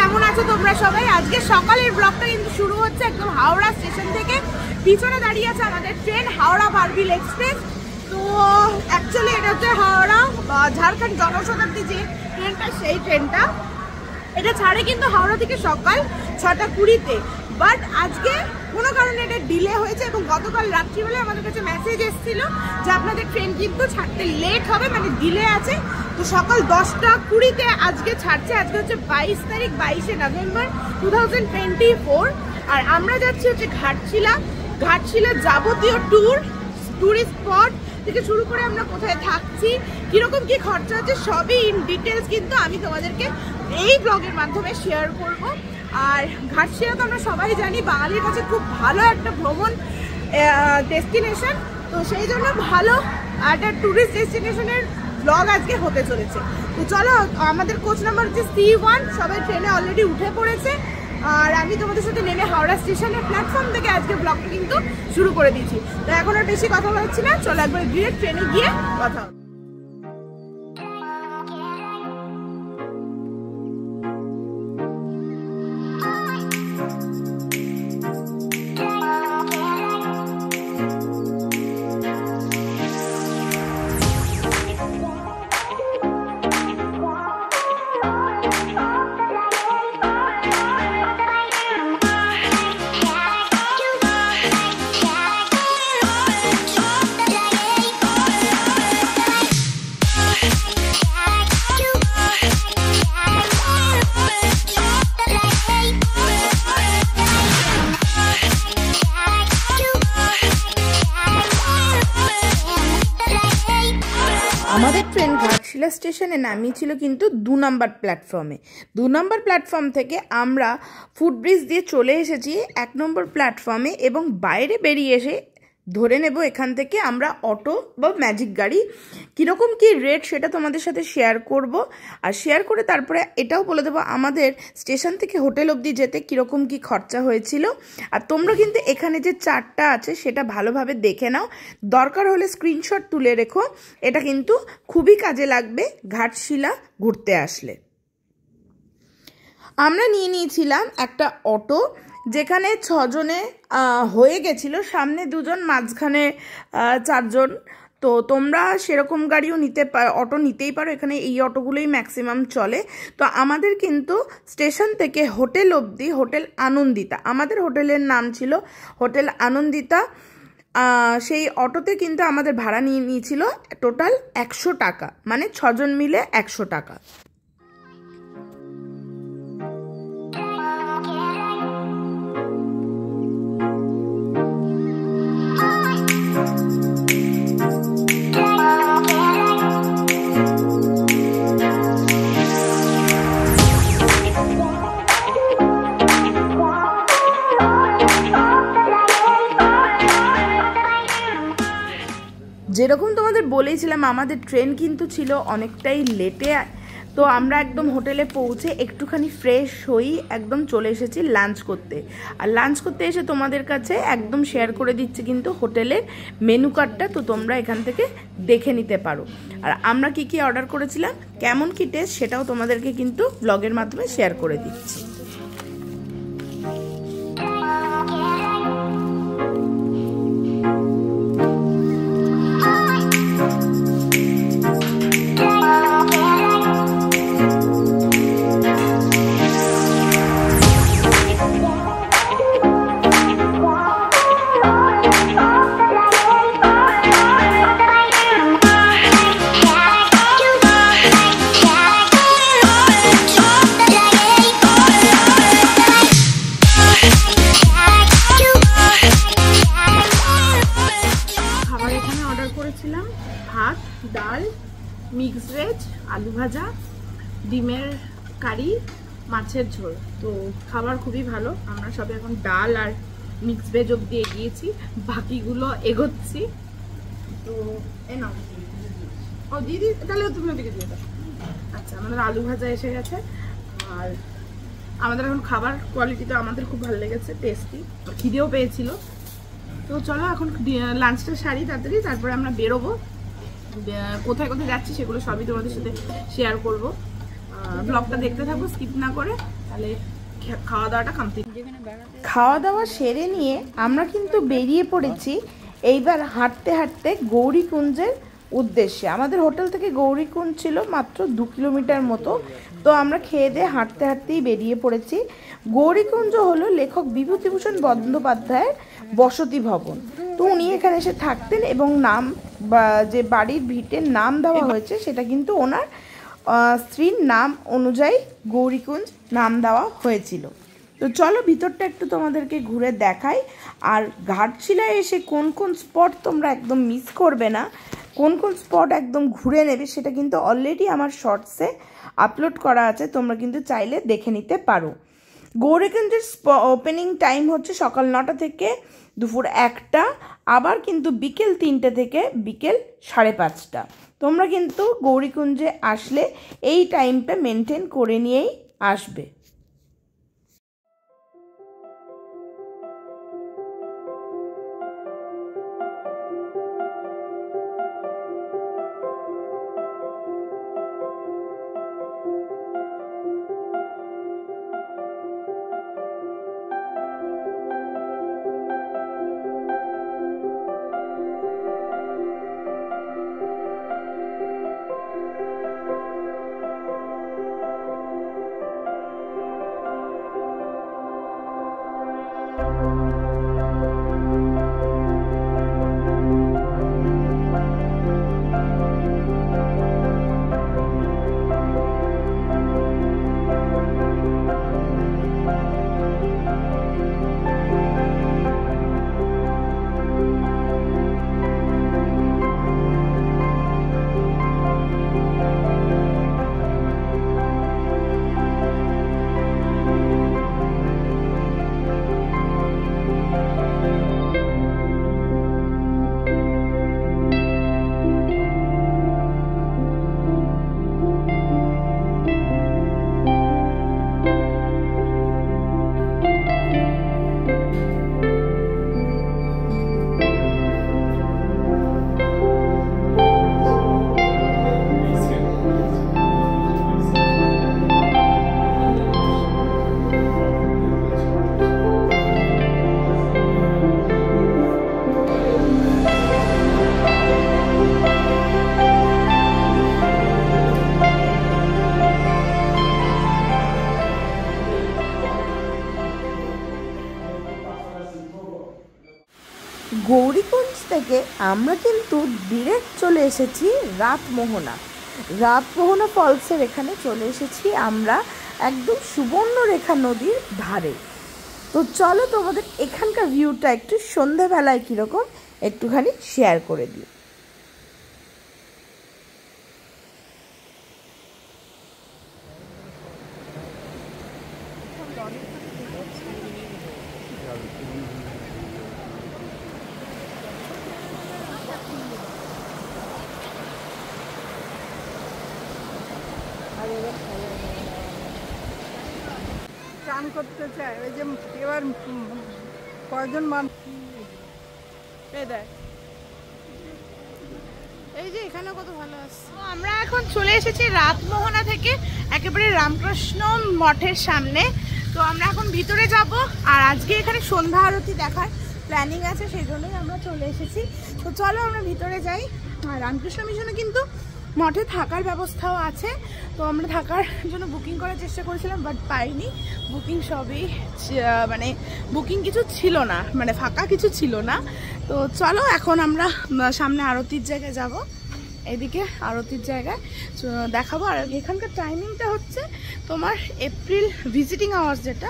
কেমন আছো তোমরা সবাই? আজকে সকালের ব্লগটা কিন্তু শুরু হচ্ছে একদম হাওড়া স্টেশন থেকে। পিছনে দাঁড়িয়ে আছে আমাদের ট্রেন হাওড়া বারবিল এক্সপ্রেস। তো অ্যাকচুয়ালি এটা হচ্ছে হাওড়া ঝাড়খণ্ড জনশতাব্দী যে ট্রেনটা, সেই ট্রেনটা এটা ছাড়ে কিন্তু হাওড়া থেকে সকাল 6:20-তে। বাট আজকে কোনো কারণে এটা ডিলে হয়েছে এবং গতকাল রাত্রিবেলা আমাদের কাছে মেসেজ এসেছিল যে আপনাদের ট্রেন কিন্তু ছাড়তে লেট হবে, মানে ডিলে আছে। তো সকাল 10:20-তে আজকে ছাড়ছে। আজকে হচ্ছে 22 তারিখ, 22শে নভেম্বর 2024। আর আমরা যাচ্ছি হচ্ছে ঘাটশিলা যাবতীয় ট্যুরিস্ট স্পট থেকে শুরু করে আমরা কোথায় থাকছি, কিরকম কি খরচা হচ্ছে, সবই ইন ডিটেলস কিন্তু আমি তোমাদেরকে এই ব্লগের মাধ্যমে শেয়ার করব। আর ঘাটশিলা তো আমরা সবাই জানি বাঙালির কাছে খুব ভালো একটা ভ্রমণ ডেস্টিনেশন। তো সেই জন্য ভালো একটা ট্যুরিস্ট ডেস্টিনেশনের ব্লগ আজকে হতে চলেছে। তো চলো, আমাদের কোচ নাম্বার হচ্ছে C1, সবাই ট্রেনে অলরেডি উঠে পড়েছে। আর আমি তোমাদের সাথে নেমে হাওড়া স্টেশনের প্ল্যাটফর্ম থেকে আজকে ব্লগটা কিন্তু শুরু করে দিচ্ছি। তো এখন আর বেশি কথা বলছি না, চলো একবার ডিরেক্ট ট্রেনে গিয়ে কথা হবে। আমাদের ট্রেন ঘাটশিলা স্টেশনে নামিয়েছিল কিন্তু 2 নম্বর প্ল্যাটফর্মে। 2 নম্বর প্ল্যাটফর্ম থেকে আমরা ফুটব্রিজ দিয়ে চলে এসেছি 1 নম্বর প্ল্যাটফর্মে এবং বাইরে বেরিয়ে এসে ধরে নেব এখান থেকে আমরা অটো বা ম্যাজিক গাড়ি। কীরকম কী রেট সেটা তোমাদের সাথে শেয়ার করব। আর শেয়ার করে তারপরে এটাও বলে দেবো আমাদের স্টেশন থেকে হোটেল অবধি যেতে কীরকম কী খরচা হয়েছিল। আর তোমরা কিন্তু এখানে যে চার্টটা আছে সেটা ভালোভাবে দেখে নাও, দরকার হলে স্ক্রিনশট তুলে রেখো। এটা কিন্তু খুবই কাজে লাগবে ঘাটশিলা ঘুরতে আসলে। আমরা নিয়ে নিয়েছিলাম একটা অটো, যেখানে 6 জনে হয়ে গেছিলো, সামনে 2 জন, মাঝখানে 4 জন। তো তোমরা সেরকম গাড়িও অটো নিতেই পারো, এখানে এই অটোগুলোই ম্যাক্সিমাম চলে। তো আমাদের কিন্তু স্টেশন থেকে হোটেল অবধি হোটেল আনন্দিতা, আমাদের হোটেলের নাম ছিল হোটেল আনন্দিতা। সেই অটোতে কিন্তু আমাদের ভাড়া নিয়ে নিয়েছিল টোটাল 100 টাকা, মানে 6 জন মিলে 100 টাকা। যেরকম তোমাদের বলেছিলাম আমাদের ট্রেন কিন্তু ছিল অনেকটাই লেটে। তো আমরা একদম হোটেলে পৌঁছে একটুখানি ফ্রেশ হই, একদম চলে এসেছি লাঞ্চ করতে। আর লাঞ্চ করতে এসে তোমাদের কাছে একদম শেয়ার করে দিচ্ছি কিন্তু হোটেলের মেনু কার্ডটা, তো তোমরা এখান থেকে দেখে নিতে পারো। আর আমরা কি কি অর্ডার করেছিলাম, কেমন কি টেস্ট, সেটাও তোমাদেরকে কিন্তু ব্লগের মাধ্যমে শেয়ার করে দিচ্ছি। ভাত, ডাল, মিক্সড ভেজ, আলু ভাজা, ডিমের কারি, মাছের ঝোল। তো খাবার খুবই ভালো। আমরা সবাই এখন ডাল আর মিক্সড ভেজ অবধি এগিয়েছি, বাকিগুলো এগোচ্ছি। তো এ নাও, ও দিদি তাহলে তুমি ওদিকে দিয়ে দাও। আচ্ছা, আমাদের আলু ভাজা এসে গেছে। আর আমাদের এখন খাবার কোয়ালিটিটা আমাদের খুব ভালো লেগেছে, টেস্টি, খিদেও পেয়েছিল। তো চলো এখন লাঞ্চটা সারি তাড়াতাড়ি, তারপরে আমরা বেরোবো। কোথায় কোথায় যাচ্ছি সেগুলো সবই তোমাদের সাথে শেয়ার করব। ব্লগটা দেখতে থাকো স্কিপ না করে, তাহলে খাওয়া দাওয়াটা কমপ্লিট। খাওয়া দাওয়া সেরে নিয়ে আমরা কিন্তু বেরিয়ে পড়েছি এইবার হাঁটতে হাঁটতে গৌরীকুঞ্জের উদ্দেশ্যে। আমাদের হোটেল থেকে গৌরীকুঞ্জ ছিল মাত্র 2 কিলোমিটার মতো, তো আমরা খেয়ে দিয়ে হাঁটতে হাঁটতেই বেরিয়ে পড়েছি। গৌরীকুঞ্জ হলো লেখক বিভূতিভূষণ বন্দ্যোপাধ্যায়ের বসতি ভবন। তো উনি এখানে এসে থাকতেন এবং নাম বা যে বাড়ির ভিটের নাম দেওয়া হয়েছে সেটা কিন্তু ওনার স্ত্রীর নাম অনুযায়ী গৌরীকুঞ্জ নাম দেওয়া হয়েছিল। তো চলো ভিতরটা একটু তোমাদেরকে ঘুরে দেখাই। আর ঘাটশিলায় এসে কোন কোন স্পট তোমরা একদম মিস করবে না, কোন কোন স্পট একদম ঘুরে নেবে, সেটা কিন্তু অলরেডি আমার শর্টসে আপলোড করা আছে, তোমরা কিন্তু চাইলে দেখে নিতে পারো। গৌরীকুঞ্জের ওপেনিং টাইম হচ্ছে সকাল 9টা থেকে দুপুর 1টা, আবার কিন্তু বিকেল 3টে থেকে বিকেল 5:30টা। তোমরা কিন্তু গৌরীকুঞ্জে আসলে এই টাইমটা মেনটেন করে নিয়েই আসবে। গৌরীকুঞ্জ থেকে আমরা কিন্তু ডিরেক্ট চলে এসেছি রাতমোহনা ফলসের এখানে চলে এসেছি আমরা একদম সুবর্ণরেখা নদীর ধারে। তো চলো তোমাদের এখানকার ভিউটা একটু সন্ধ্যাবেলায় কীরকম একটুখানি শেয়ার করে দিই। চান করতে চায় ওই যে এবার কয়জন মানুষ এই যে এখানে কত ভালো আছে। আমরা এখন চলে এসেছি রাতমোহনা থেকে একেবারে রামকৃষ্ণ মঠের সামনে। তো আমরা এখন ভিতরে যাব, আর আজকে এখানে সন্ধ্যা আরতি দেখার প্ল্যানিং আছে, সেই জন্যই আমরা চলে এসেছি। তো চলো আমরা ভিতরে যাই। আর রামকৃষ্ণ মিশনে কিন্তু মঠে থাকার ব্যবস্থাও আছে, তো আমরা থাকার জন্য বুকিং করার চেষ্টা করেছিলাম, বাট পাইনি। বুকিং সবই মানে বুকিং কিছু ছিল না, মানে ফাঁকা কিছু ছিল না। তো চলো এখন আমরা সামনে আরতির জায়গায় যাব, এদিকে আরতির জায়গায় দেখাবো। আর এখানকার টাইমিংটা হচ্ছে তোমার এপ্রিল ভিজিটিং আওয়ার্স, যেটা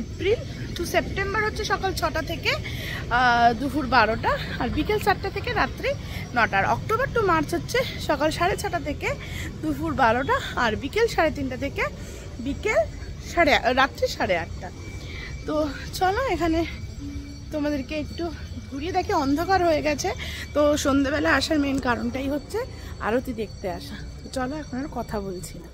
এপ্রিল টু সেপ্টেম্বর হচ্ছে সকাল 6টা থেকে দুপুর 12টা, আর বিকেল 4টা থেকে রাত্রি 9টা। আর অক্টোবর টু মার্চ হচ্ছে সকাল 6:30 থেকে দুপুর 12টা, আর বিকেল 3:30 থেকে বিকেল রাত্রি 8:30। তো চলো এখানে তোমাদেরকে একটু ঘুরিয়ে দেখে। অন্ধকার হয়ে গেছে, তো সন্ধ্যেবেলা আসার মেন কারণটাই হচ্ছে আরতি দেখতে আসা। তো চলো এখন আর কথা বলছি না।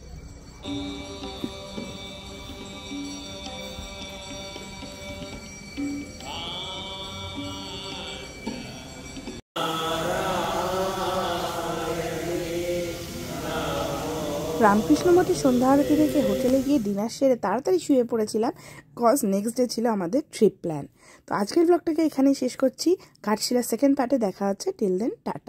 রামকৃষ্ণ মঠের সন্ধ্যা আরতি দেখে হোটেলে গিয়ে ডিনার সেরে তাড়াতাড়ি শুয়ে পড়েছিলাম, কজ নেক্সট ডে ছিল আমাদের ট্রিপ প্ল্যান। তো আজকের ব্লগটাকে এখানেই শেষ করছি। ঘাটশিলা সেকেন্ড পার্টে দেখা হচ্ছে। Till then tata.